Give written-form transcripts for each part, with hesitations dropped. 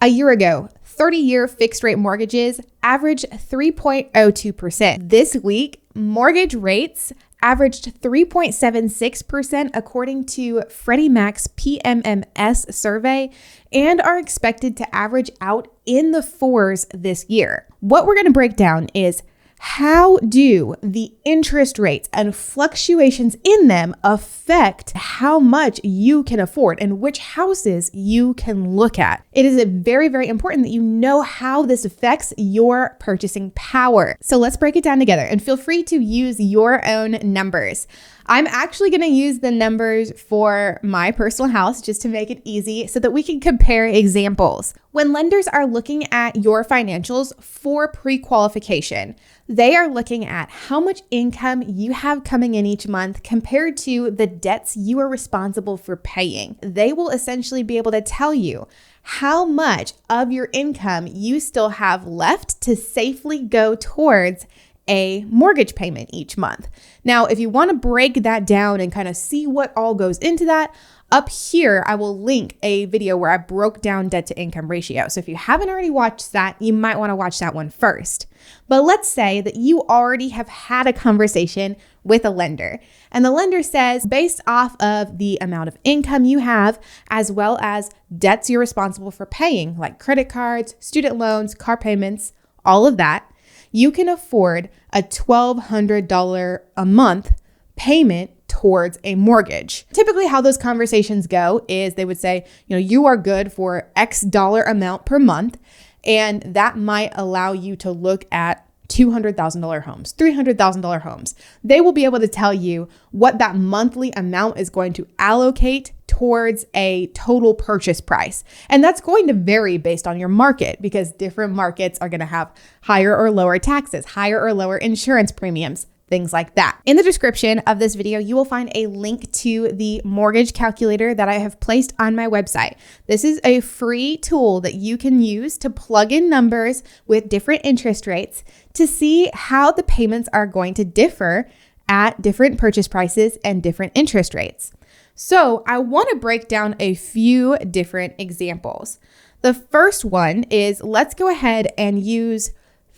A year ago, 30-year fixed rate mortgages averaged 3.02%. This week, mortgage rates averaged 3.76% according to Freddie Mac's PMMS survey and are expected to average out in the fours this year. What we're going to break down is how do the interest rates and fluctuations in them affect how much you can afford and which houses you can look at? It is very, very important that you know how this affects your purchasing power. So let's break it down together and feel free to use your own numbers. I'm actually going to use the numbers for my personal house just to make it easy so that we can compare examples. When lenders are looking at your financials for pre-qualification, they are looking at how much income you have coming in each month compared to the debts you are responsible for paying. They will essentially be able to tell you how much of your income you still have left to safely go towards a mortgage payment each month. Now, if you want to break that down and kind of see what all goes into that, up here, I will link a video where I broke down debt to income ratio. So if you haven't already watched that, you might want to watch that one first. But let's say that you already have had a conversation with a lender, and the lender says, based off of the amount of income you have, as well as debts you're responsible for paying, like credit cards, student loans, car payments, all of that, you can afford a $1,200 a month payment towards a mortgage. Typically how those conversations go is they would say, you are good for X dollar amount per month, and that might allow you to look at $200,000 homes, $300,000 homes. They will be able to tell you what that monthly amount is going to allocate towards a total purchase price. And that's going to vary based on your market because different markets are going to have higher or lower taxes, higher or lower insurance premiums, things like that. In the description of this video, you will find a link to the mortgage calculator that I have placed on my website. This is a free tool that you can use to plug in numbers with different interest rates to see how the payments are going to differ at different purchase prices and different interest rates. So I want to break down a few different examples. The first one is, let's go ahead and use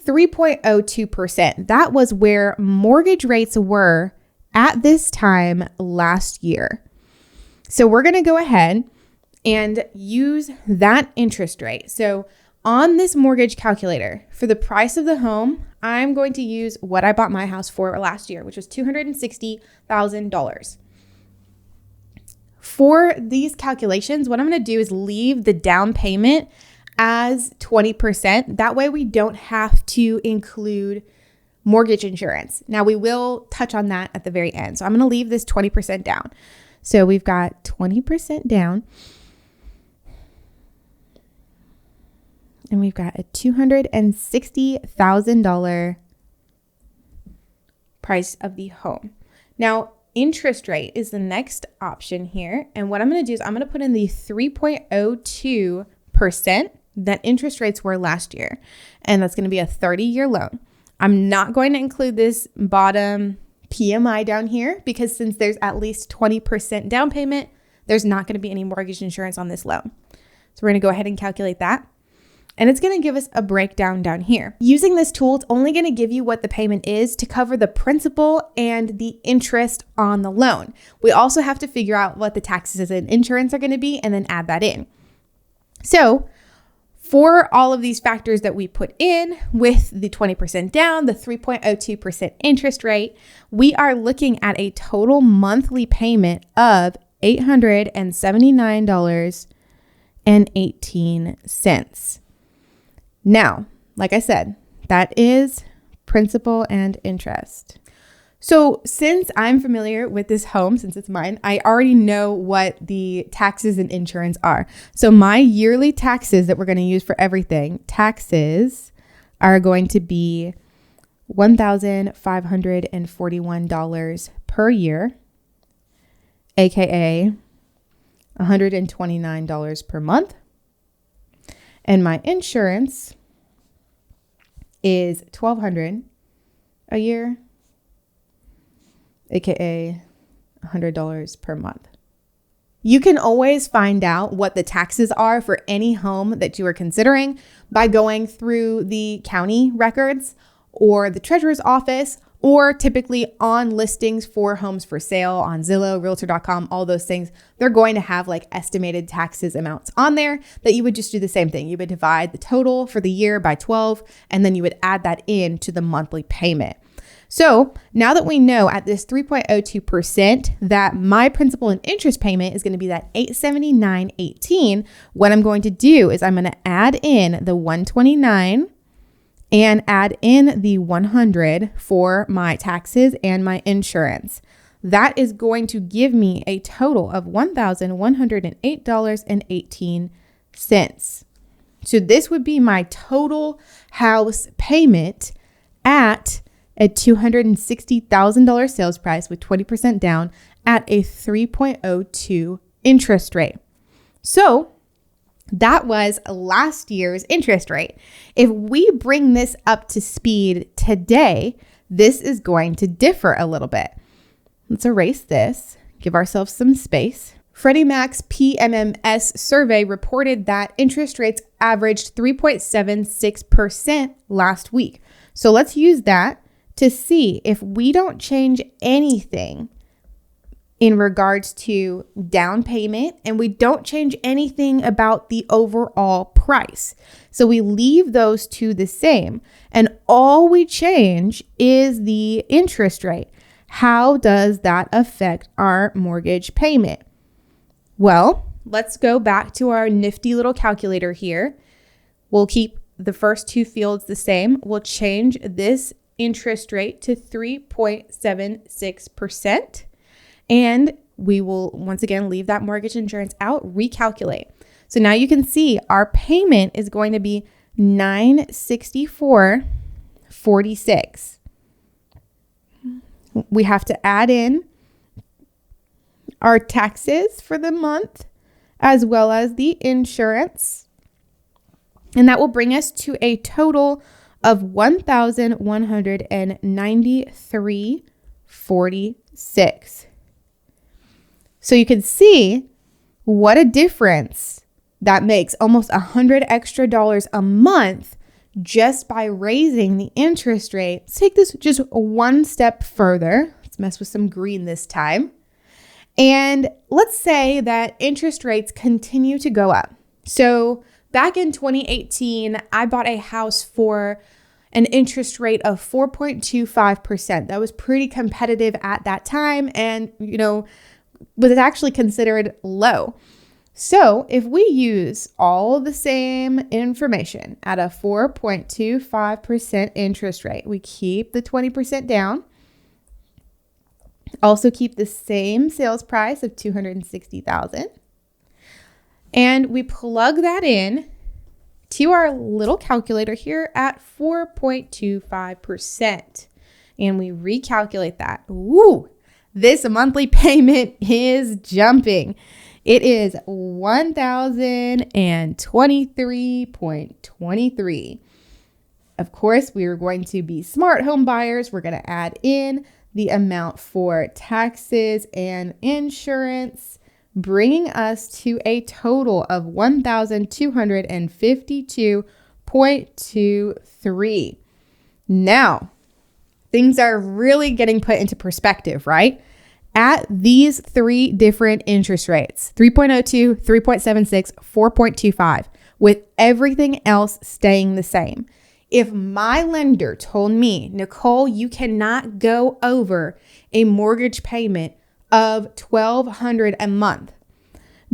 3.02%. That was where mortgage rates were at this time last year. So we're going to go ahead and use that interest rate. So on this mortgage calculator, for the price of the home, I'm going to use what I bought my house for last year, which was $260,000. For these calculations, what I'm going to do is leave the down payment as 20%. That way we don't have to include mortgage insurance. Now we will touch on that at the very end. So I'm going to leave this 20% down. So we've got 20% down. And we've got a $260,000 price of the home. Now, interest rate is the next option here. And what I'm going to do is I'm going to put in the 3.02% that interest rates were last year. And that's going to be a 30-year loan. I'm not going to include this bottom PMI down here because since there's at least 20% down payment, there's not going to be any mortgage insurance on this loan. So we're going to go ahead and calculate that. And it's going to give us a breakdown down here. Using this tool, it's only going to give you what the payment is to cover the principal and the interest on the loan. We also have to figure out what the taxes and insurance are going to be and then add that in. So for all of these factors that we put in with the 20% down, the 3.02% interest rate, we are looking at a total monthly payment of $879.18. Now, like I said, that is principal and interest. So since I'm familiar with this home, since it's mine, I already know what the taxes and insurance are. So my yearly taxes that we're going to use for everything, taxes are going to be $1,541 per year, aka $129 per month. And my insurance is $1,200 a year, aka $100 per month. You can always find out what the taxes are for any home that you are considering by going through the county records or the treasurer's office, or typically on listings for homes for sale on Zillow, Realtor.com, all those things. They're going to have like estimated taxes amounts on there that you would just do the same thing. You would divide the total for the year by 12, and then you would add that in to the monthly payment. So now that we know at this 3.02% that my principal and interest payment is going to be that $879.18, what I'm going to do is I'm going to add in the $129 and add in the $100 for my taxes and my insurance. That is going to give me a total of $1,108.18. So this would be my total house payment at a $260,000 sales price with 20% down at a 3.02 interest rate. So that was last year's interest rate. If we bring this up to speed today, this is going to differ a little bit. Let's erase this, give ourselves some space. Freddie Mac's PMMS survey reported that interest rates averaged 3.76% last week. So let's use that to see if we don't change anything in regards to down payment, and we don't change anything about the overall price. So we leave those two the same, and all we change is the interest rate. How does that affect our mortgage payment? Well, let's go back to our nifty little calculator here. We'll keep the first two fields the same. We'll change this interest rate to 3.76%. And we will once again leave that mortgage insurance out, recalculate. So now you can see our payment is going to be $964.46. We have to add in our taxes for the month as well as the insurance. And that will bring us to a total of $1,193.46. So you can see what a difference that makes, almost $100 extra a month just by raising the interest rate. Let's take this just one step further. Let's mess with some green this time. And let's say that interest rates continue to go up. So back in 2018, I bought a house for an interest rate of 4.25%. That was pretty competitive at that time, and, was actually considered low. So if we use all the same information at a 4.25% interest rate, we keep the 20% down, also keep the same sales price of $260,000, and we plug that in to our little calculator here at 4.25%, and we recalculate that. Woo! This monthly payment is jumping. It is $1,023.23. Of course, we are going to be smart home buyers. We're going to add in the amount for taxes and insurance, bringing us to a total of $1,252.23. Now, things are really getting put into perspective, right? At these three different interest rates, 3.02, 3.76, 4.25, with everything else staying the same. If my lender told me, Nicole, you cannot go over a mortgage payment of $1,200 a month,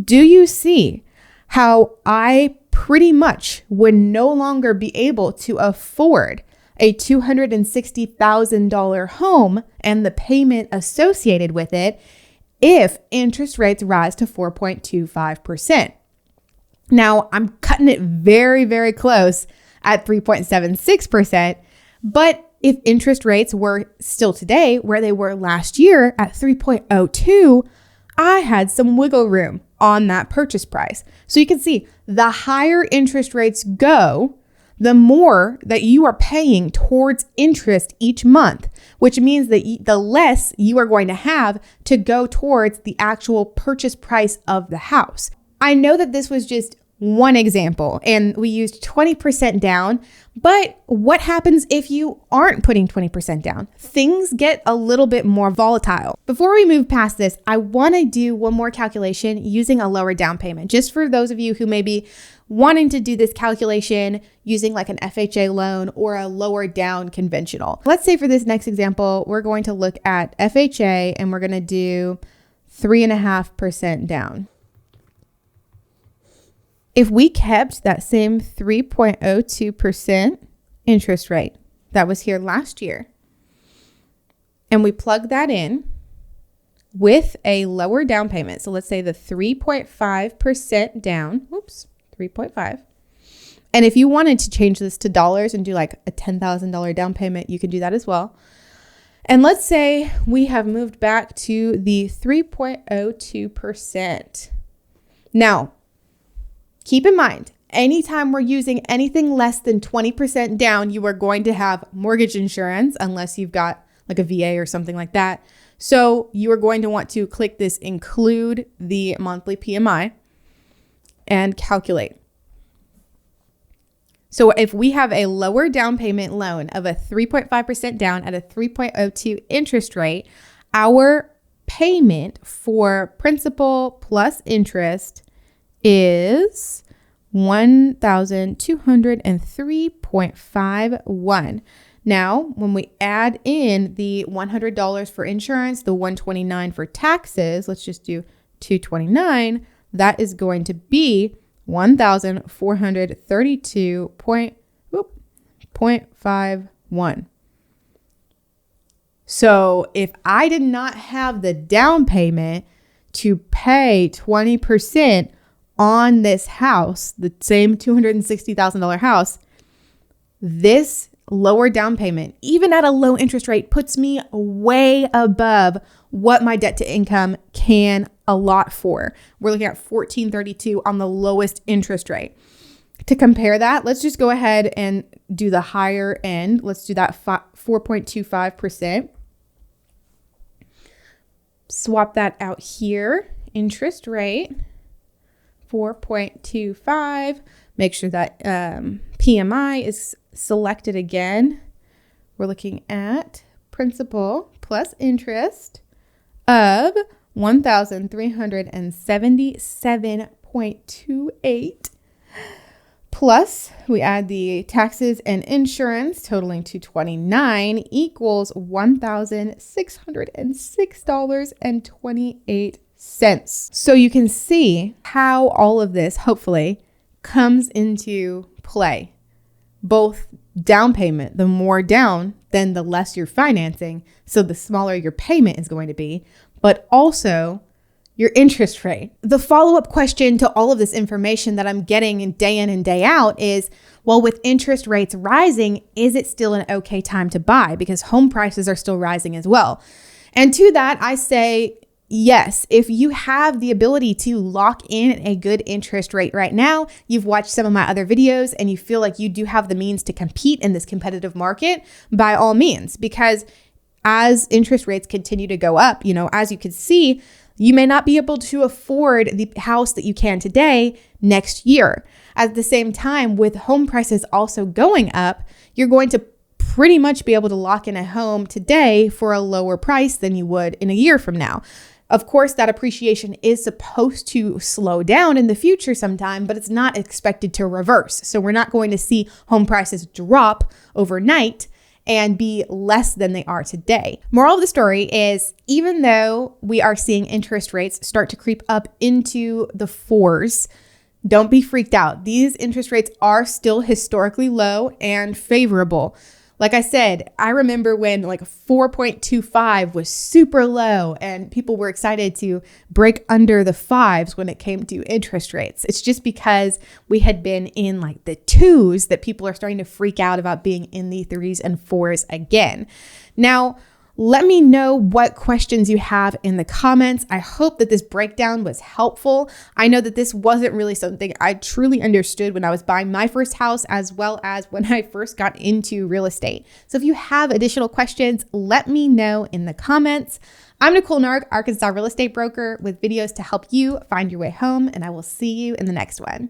do you see how I pretty much would no longer be able to afford a $260,000 home and the payment associated with it if interest rates rise to 4.25%? Now, I'm cutting it very, very close at 3.76%, but if interest rates were still today where they were last year at 3.02, I had some wiggle room on that purchase price. So you can see the higher interest rates go, the more that you are paying towards interest each month, which means that the less you are going to have to go towards the actual purchase price of the house. I know that this was just one example and we used 20% down, but what happens if you aren't putting 20% down? Things get a little bit more volatile. Before we move past this, I want to do one more calculation using a lower down payment, just for those of you who may be wanting to do this calculation using like an FHA loan or a lower down conventional. Let's say for this next example, we're going to look at FHA and we're going to do 3.5% down. If we kept that same 3.02% interest rate that was here last year, and we plug that in with a lower down payment, so let's say the 3.5% down, 3.5. And if you wanted to change this to dollars and do like a $10,000 down payment, you can do that as well. And let's say we have moved back to the 3.02%. Now, keep in mind, anytime we're using anything less than 20% down, you are going to have mortgage insurance unless you've got like a VA or something like that. So you are going to want to click this include the monthly PMI and calculate. So if we have a lower down payment loan of a 3.5% down at a 3.02 interest rate, our payment for principal plus interest is $1,203.51. Now, when we add in the $100 for insurance, the $129 for taxes, let's just do $229. That is going to be $1,432.51. So if I did not have the down payment to pay 20% on this house, the same $260,000 house, this lower down payment, even at a low interest rate, puts me way above what my debt to income can allot for. We're looking at 1432 on the lowest interest rate. To compare that, let's just go ahead and do the higher end. Let's do that 4.25%. Swap that out here. Interest rate 4.25. Make sure that PMI is selected again. We're looking at principal plus interest of $1,377.28. Plus, we add the taxes and insurance totaling $229 equals $1,606.28. So you can see how all of this hopefully comes into play. Both down payment, the more down, then the less you're financing. So the smaller your payment is going to be, but also your interest rate. The follow-up question to all of this information that I'm getting day in and day out is, well, with interest rates rising, is it still an okay time to buy? Because home prices are still rising as well. And to that, I say, yes, if you have the ability to lock in a good interest rate right now, you've watched some of my other videos and you feel like you do have the means to compete in this competitive market, by all means, because as interest rates continue to go up, as you can see, you may not be able to afford the house that you can today next year. At the same time, with home prices also going up, you're going to pretty much be able to lock in a home today for a lower price than you would in a year from now. Of course, that appreciation is supposed to slow down in the future sometime, but it's not expected to reverse. So we're not going to see home prices drop overnight and be less than they are today. Moral of the story is, even though we are seeing interest rates start to creep up into the 4s, don't be freaked out. These interest rates are still historically low and favorable. Like I said, I remember when like 4.25 was super low and people were excited to break under the 5s when it came to interest rates. It's just because we had been in like the 2s that people are starting to freak out about being in the 3s and 4s again. Now, Let me know what questions you have in the comments. I hope that this breakdown was helpful. I know that this wasn't really something I truly understood when I was buying my first house, as well as when I first got into real estate. So if you have additional questions, let me know in the comments. I'm Nicole Nark, Arkansas real estate broker, with videos to help you find your way home, and I will see you in the next one.